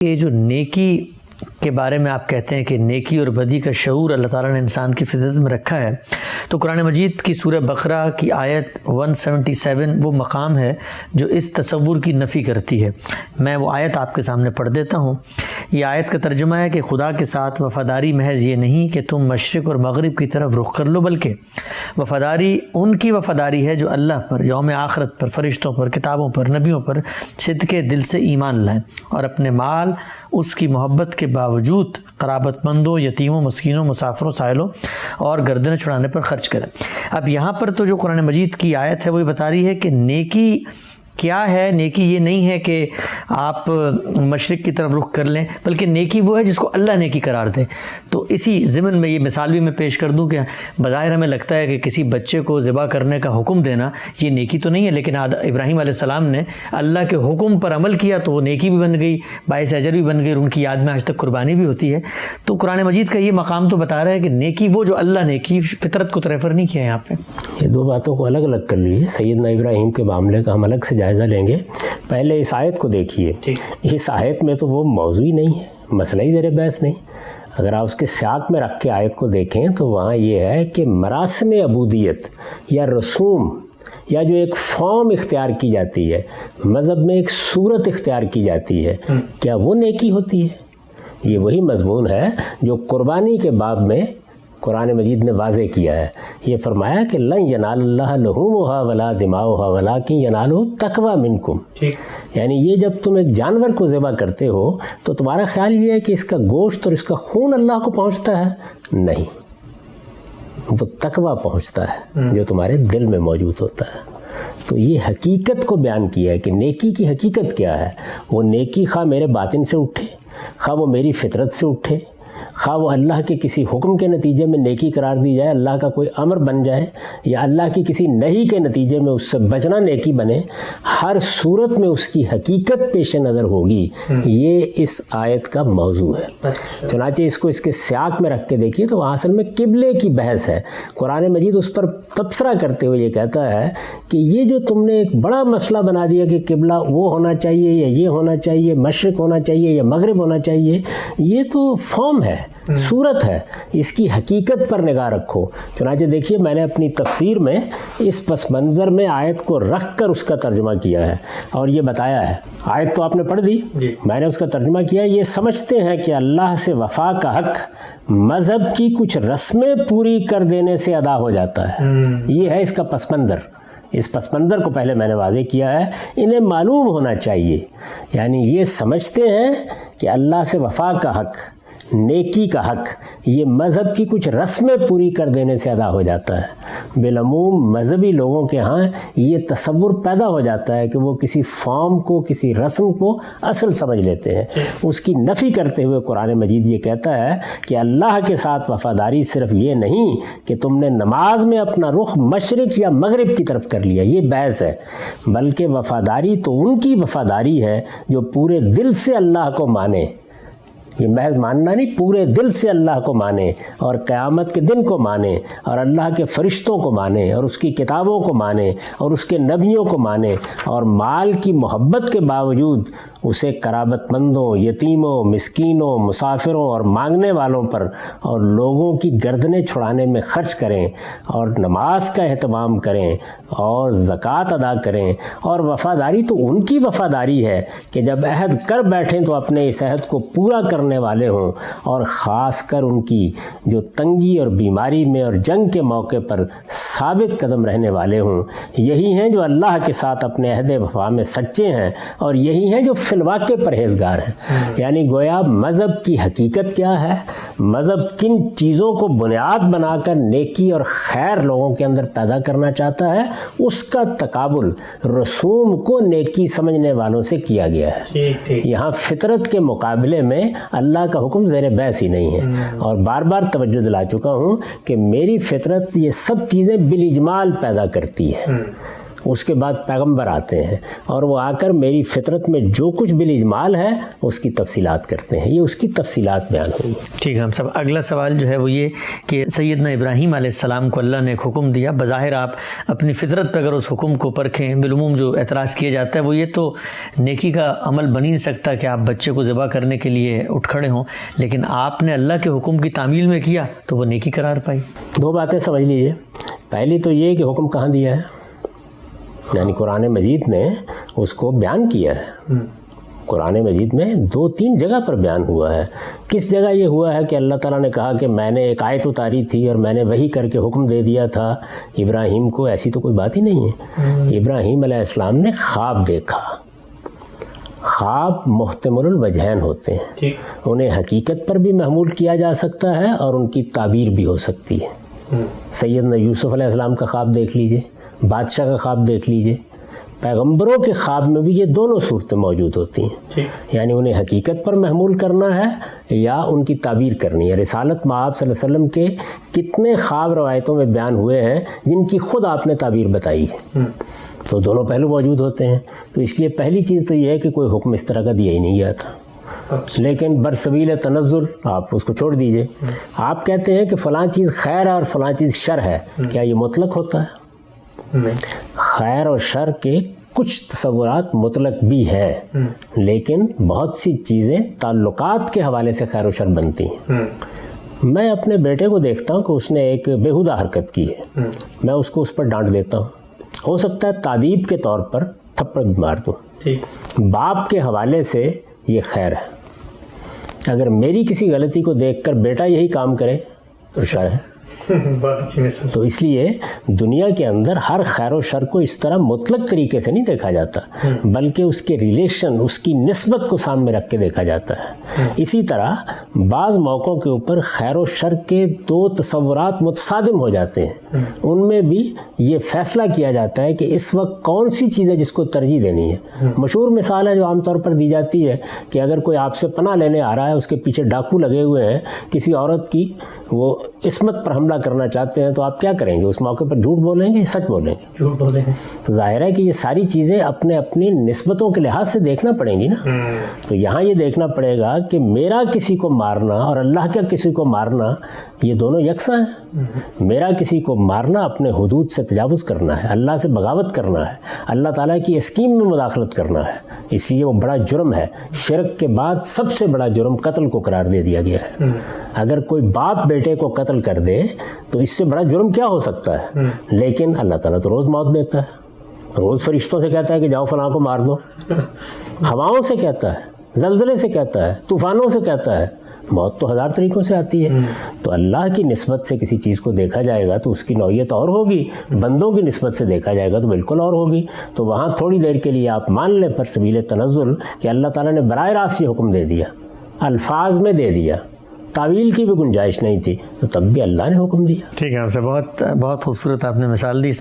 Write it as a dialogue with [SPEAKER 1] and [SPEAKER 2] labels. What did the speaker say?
[SPEAKER 1] یہ جو نیکی کے بارے میں آپ کہتے ہیں کہ نیکی اور بدی کا شعور اللہ تعالیٰ نے انسان کی فطرت میں رکھا ہے، تو قرآن مجید کی سورہ بقرہ کی آیت 177 وہ مقام ہے جو اس تصور کی نفی کرتی ہے۔ میں وہ آیت آپ کے سامنے پڑھ دیتا ہوں۔ یہ آیت کا ترجمہ ہے کہ خدا کے ساتھ وفاداری محض یہ نہیں کہ تم مشرق اور مغرب کی طرف رخ کر لو، بلکہ وفاداری ان کی وفاداری ہے جو اللہ پر، یوم آخرت پر، فرشتوں پر، کتابوں پر، نبیوں پر صدق دل سے ایمان لائیں اور اپنے مال اس کی محبت کے باوجود قرابت مندوں، یتیموں، مسکینوں، مسافروں، سائلوں اور گردنیں چھڑانے پر خرچ کریں۔ اب یہاں پر تو جو قرآن مجید کی آیت ہے وہ بتا رہی ہے کہ نیکی کیا ہے۔ نیکی یہ نہیں ہے کہ آپ مشرق کی طرف رخ کر لیں، بلکہ نیکی وہ ہے جس کو اللہ نیکی قرار دے۔ تو اسی ضمن میں یہ مثال بھی میں پیش کر دوں کہ بظاہر ہمیں لگتا ہے کہ کسی بچے کو ذبح کرنے کا حکم دینا یہ نیکی تو نہیں ہے، لیکن ابراہیم علیہ السلام نے اللہ کے حکم پر عمل کیا تو وہ نیکی بھی بن گئی، باعث اجر بھی بن گئی، اور ان کی یاد میں آج تک قربانی بھی ہوتی ہے۔ تو قرآن مجید کا یہ مقام تو بتا رہا ہے کہ نیکی وہ جو اللہ نے کی، فطرت کو تو ریفر نہیں کیا یہاں پہ۔
[SPEAKER 2] یہ دو باتوں کو الگ الگ کر لیجیے۔ سیدنا ابراہیم کے معاملے کا ہم الگ سے جائزہ لیں گے۔ پہلے اس آیت کو دیکھیے۔ اس آیت میں تو وہ موضوع ہی نہیں ہے، مسئلہ ہی زیر بحث نہیں۔ اگر آپ اس کے سیاق میں رکھ کے آیت کو دیکھیں تو وہاں یہ ہے کہ مراسم عبودیت یا رسوم یا جو ایک فارم اختیار کی جاتی ہے، مذہب میں ایک صورت اختیار کی جاتی ہے، کیا وہ نیکی ہوتی ہے؟ یہ وہی مضمون ہے جو قربانی کے باب میں قرآن مجید نے واضح کیا ہے۔ یہ فرمایا کہ لن ینال اللہ لحومھا ولا دماؤھا ولکن ینالہ التقوی منکم۔ یعنی یہ جب تم ایک جانور کو ذبح کرتے ہو تو تمہارا خیال یہ ہے کہ اس کا گوشت اور اس کا خون اللہ کو پہنچتا ہے؟ نہیں، وہ تقوی پہنچتا ہے جو تمہارے دل میں موجود ہوتا ہے۔ تو یہ حقیقت کو بیان کیا ہے کہ نیکی کی حقیقت کیا ہے۔ وہ نیکی خواہ میرے باطن سے اٹھے، خواہ وہ میری فطرت سے اٹھے، خواہ وہ اللہ کے کسی حکم کے نتیجے میں نیکی قرار دی جائے، اللہ کا کوئی امر بن جائے، یا اللہ کی کسی نہی کے نتیجے میں اس سے بچنا نیکی بنے، ہر صورت میں اس کی حقیقت پیش نظر ہوگی۔ یہ اس آیت کا موضوع ہے۔ چنانچہ اس کو اس کے سیاق میں رکھ کے دیکھیے تو اصل میں قبلے کی بحث ہے۔ قرآن مجید اس پر تبصرہ کرتے ہوئے یہ کہتا ہے کہ یہ جو تم نے ایک بڑا مسئلہ بنا دیا کہ قبلہ وہ ہونا چاہیے یا یہ ہونا چاہیے، مشرق ہونا چاہیے یا مغرب ہونا چاہیے، یہ تو فارم ہے، صورت ہے، اس کی حقیقت پر نگاہ رکھو۔ چنانچہ دیکھیے میں نے اپنی تفسیر میں اس پس منظر میں آیت کو رکھ کر اس کا ترجمہ کیا ہے اور یہ بتایا ہے۔ آیت تو آپ نے پڑھ دی، میں نے اس کا ترجمہ کیا۔ یہ سمجھتے ہیں کہ اللہ سے وفا کا حق مذہب کی کچھ رسمیں پوری کر دینے سے ادا ہو جاتا ہے۔ یہ ہے اس کا پس منظر۔ اس پس منظر کو پہلے میں نے واضح کیا ہے۔ انہیں معلوم ہونا چاہیے، یعنی یہ سمجھتے ہیں کہ اللہ سے وفا کا حق، نیکی کا حق، یہ مذہب کی کچھ رسمیں پوری کر دینے سے ادا ہو جاتا ہے۔ بالعموم مذہبی لوگوں کے ہاں یہ تصور پیدا ہو جاتا ہے کہ وہ کسی فارم کو، کسی رسم کو اصل سمجھ لیتے ہیں۔ اس کی نفی کرتے ہوئے قرآن مجید یہ کہتا ہے کہ اللہ کے ساتھ وفاداری صرف یہ نہیں کہ تم نے نماز میں اپنا رخ مشرق یا مغرب کی طرف کر لیا، یہ بحث ہے، بلکہ وفاداری تو ان کی وفاداری ہے جو پورے دل سے اللہ کو مانے۔ یہ محض ماننا نہیں، پورے دل سے اللہ کو مانے اور قیامت کے دن کو مانے اور اللہ کے فرشتوں کو مانے اور اس کی کتابوں کو مانے اور اس کے نبیوں کو مانے، اور مال کی محبت کے باوجود اسے قرابت مندوں، یتیموں، مسکینوں، مسافروں اور مانگنے والوں پر اور لوگوں کی گردنیں چھڑانے میں خرچ کریں، اور نماز کا اہتمام کریں اور زکوٰۃ ادا کریں۔ اور وفاداری تو ان کی وفاداری ہے کہ جب عہد کر بیٹھیں تو اپنے اس عہد کو پورا کرنے والے ہوں، اور خاص کر ان کی جو تنگی اور بیماری میں اور جنگ کے موقع پر ثابت قدم رہنے والے ہوں۔ یہی ہیں جو اللہ کے ساتھ اپنے عہد وفا میں سچے ہیں، اور یہی ہیں جو فی الواقع پرہیزگار ہیں۔ یعنی گویا مذہب کی حقیقت کیا ہے، مذہب کن چیزوں کو بنیاد بنا کر نیکی اور خیر لوگوں کے اندر پیدا کرنا چاہتا ہے، اس کا تقابل رسوم کو نیکی سمجھنے والوں سے کیا گیا ہے۔ یہاں فطرت کے مقابلے میں اللہ کا حکم زیر بحث ہی نہیں ہے۔ اور بار بار توجہ دلا چکا ہوں کہ میری فطرت یہ سب چیزیں بالاجمال پیدا کرتی ہے، اس کے بعد پیغمبر آتے ہیں اور وہ آ کر میری فطرت میں جو کچھ بالاجمال ہے اس کی تفصیلات کرتے ہیں. یہ اس کی تفصیلات بیان ہوئی.
[SPEAKER 1] ٹھیک ہے. ہم سب اگلا سوال جو ہے وہ یہ کہ سیدنا ابراہیم علیہ السلام کو اللہ نے ایک حکم دیا. بظاہر آپ اپنی فطرت پہ اگر اس حکم کو پرکھیں، بالعموم جو اعتراض کیا جاتا ہے وہ یہ تو نیکی کا عمل بن ہی نہیں سکتا کہ آپ بچے کو ذبح کرنے کے لیے اٹھ کھڑے ہوں، لیکن آپ نے اللہ کے حکم کی تعمیل میں کیا تو وہ نیکی قرار پائی.
[SPEAKER 2] 2 باتیں سمجھ لیجئے. پہلی تو یہ کہ حکم کہاں دیا ہے، یعنی قرآن مجید نے اس کو بیان کیا ہے. قرآن مجید میں 2-3 جگہ پر بیان ہوا ہے. کس جگہ یہ ہوا ہے کہ اللہ تعالیٰ نے کہا کہ میں نے ایک آیت اتاری تھی اور میں نے وہی کر کے حکم دے دیا تھا ابراہیم کو؟ ایسی تو کوئی بات ہی نہیں ہے. ابراہیم علیہ السلام نے خواب دیکھا. خواب محتمل الوجہین ہوتے ہیں، انہیں حقیقت پر بھی محمول کیا جا سکتا ہے اور ان کی تعبیر بھی ہو سکتی ہے. سیدنا یوسف علیہ السلام کا خواب دیکھ لیجئے، بادشاہ کا خواب دیکھ لیجئے. پیغمبروں کے خواب میں بھی یہ دونوں صورتیں موجود ہوتی ہیں، یعنی انہیں حقیقت پر محمول کرنا ہے یا ان کی تعبیر کرنی ہے. رسالت مآب صلی اللہ علیہ وسلم کے کتنے خواب روایتوں میں بیان ہوئے ہیں جن کی خود آپ نے تعبیر بتائی ہے، تو دونوں پہلو موجود ہوتے ہیں. تو اس لیے پہلی چیز تو یہ ہے کہ کوئی حکم اس طرح کا دیا ہی نہیں گیا تھا. لیکن برسبیل تنزل آپ اس کو چھوڑ دیجئے. آپ کہتے ہیں کہ فلاں چیز خیر ہے اور فلاں چیز شر ہے، کیا یہ مطلق ہوتا ہے؟ خیر اور شر کے کچھ تصورات مطلق بھی ہیں، لیکن بہت سی چیزیں تعلقات کے حوالے سے خیر و شر بنتی ہیں. میں اپنے بیٹے کو دیکھتا ہوں کہ اس نے ایک بیہودہ حرکت کی ہے، میں اس کو اس پر ڈانٹ دیتا ہوں. ہو سکتا ہے تعدیب کے طور پر تھپڑ بھی مار دوں. باپ کے حوالے سے یہ خیر ہے. اگر میری کسی غلطی کو دیکھ کر بیٹا یہی کام کرے تو شر ہے. تو اس لیے دنیا کے اندر ہر خیر و شر کو اس طرح مطلق طریقے سے نہیں دیکھا جاتا، بلکہ اس کے ریلیشن، اس کی نسبت کو سامنے رکھ کے دیکھا جاتا ہے. اسی طرح بعض موقعوں کے اوپر خیر و شر کے 2 تصورات متصادم ہو جاتے ہیں، ان میں بھی یہ فیصلہ کیا جاتا ہے کہ اس وقت کون سی چیز ہے جس کو ترجیح دینی ہے. مشہور مثال ہے جو عام طور پر دی جاتی ہے کہ اگر کوئی آپ سے پناہ لینے آ رہا ہے، اس کے پیچھے ڈاکو لگے ہوئے ہیں، کسی عورت کی وہ عصمت پر حملہ کرنا چاہتے ہیں، تو آپ کیا کریں گے؟ اس موقع پر جھوٹ بولیں گے، سچ بولیں گے؟ جھوٹ بولیں گے. تو ظاہر ہے کہ یہ ساری چیزیں اپنی نسبتوں کے لحاظ سے دیکھنا پڑیں گی نا. تو یہاں یہ دیکھنا پڑے گا کہ میرا کسی کو مارنا اور اللہ کا کسی کو مارنا یہ دونوں یکساں ہیں. میرا کسی کو مارنا اپنے حدود سے تجاوز کرنا ہے، اللہ سے بغاوت کرنا ہے، اللہ تعالیٰ کی اسکیم میں مداخلت کرنا ہے. اس لیے وہ بڑا جرم ہے. شرک کے بعد سب سے بڑا جرم قتل کو قرار دے دیا گیا ہے. اگر کوئی باپ بیٹے کو قتل کر دے تو اس سے بڑا جرم کیا ہو سکتا ہے؟ لیکن اللہ تعالیٰ تو روز موت دیتا ہے، روز فرشتوں سے کہتا ہے کہ جاؤ فلاں کو مار دو، ہواؤں سے کہتا ہے، زلزلے سے کہتا ہے، طوفانوں سے کہتا ہے. موت تو 1000 طریقوں سے آتی ہے. تو اللہ کی نسبت سے کسی چیز کو دیکھا جائے گا تو اس کی نوعیت اور ہوگی، بندوں کی نسبت سے دیکھا جائے گا تو بالکل اور ہوگی. تو وہاں تھوڑی دیر کے لیے آپ مان لیں پر سبیل تنزل کہ اللہ تعالیٰ نے براہ راست یہ حکم دے دیا، الفاظ میں دے دیا، تعویل کی بھی گنجائش نہیں تھی، تو تب بھی اللہ نے حکم دیا.
[SPEAKER 1] ٹھیک ہے. آپ سے بہت خوبصورت آپ نے مثال دی اس میں.